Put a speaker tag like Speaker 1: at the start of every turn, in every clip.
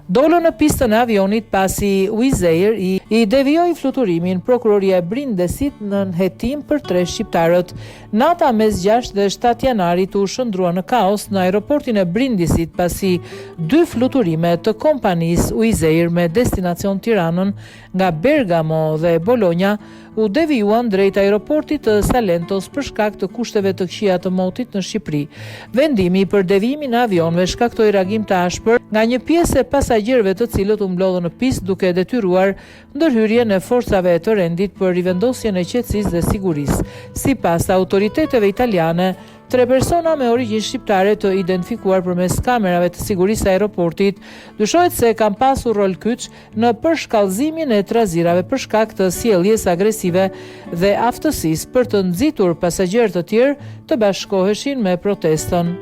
Speaker 1: Dolën në pistën e avionit pasi Wizz Air i devijoi fluturimin. Prokuroria e Brindesit në hetim për 3 shqiptarët. Nata mes 6 dhe 7 janarit u shndrua në kaos në aeroportin e Brindesit pasi 2 fluturime të kompanisë Wizz Air me destinacion Tiranën nga Bergamo dhe Bologna u devijuan drejt aeroportit të Salentos për shkak të kushteve të këqija të motit në Shqipëri. Vendimi për devijimin e avionëve shkaktoi reagim të ashpër nga një pjesë e pasagjerëve të cilët u mblodhën në pistë duke detyruar ndërhyrjen e forcave të rendit për rivendosjen e qetësisë dhe sigurisë. Sipas autoriteteve italiane, 3 persona me origjinë shqiptare të identifikuar përmes kamerave të sigurisë së aeroportit dyshohet se kanë pasur rol kyç në përshkallëzimin e trazirave për shkak të sjelljes agresive dhe aftësisë për të nxitur pasagjerë të tjerë të bashkoheshin me protestën.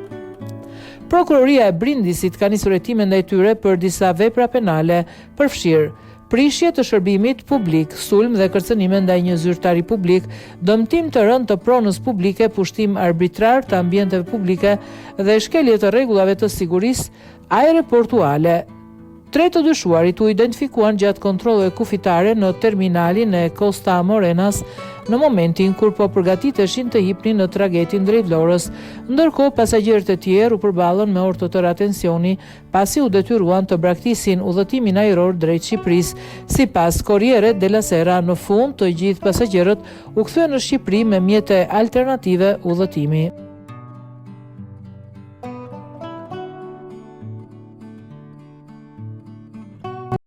Speaker 1: Prokuroria e Brindesit ka nisur hetime ndaj tyre për disa vepra penale, përfshirë prishje të shërbimit publik, sulm dhe kërcënime ndaj një zyrtari publik, dëmtim të rënd të pronës publike, pushtim arbitrar të ambienteve publike dhe shkelje të rregullave të sigurisë aeroportuale. 3 të dyshuarit u identifikuan gjatë kontrolleve kufitare në terminalin e Costa Amorenas në momentin kur po përgatiteshin të hipnin në tragjetin drejt Lorës, ndërkohë pasagjerët e tjerë u përballën me orë të tërë atensioni pasi u detyruan të braktisin udhëtimin ajror drejt Shqipërisë. Sipas Corriere della Sera, në fund të gjithë pasagjerët u kthyen në Shqipëri me mjete alternative udhëtimi.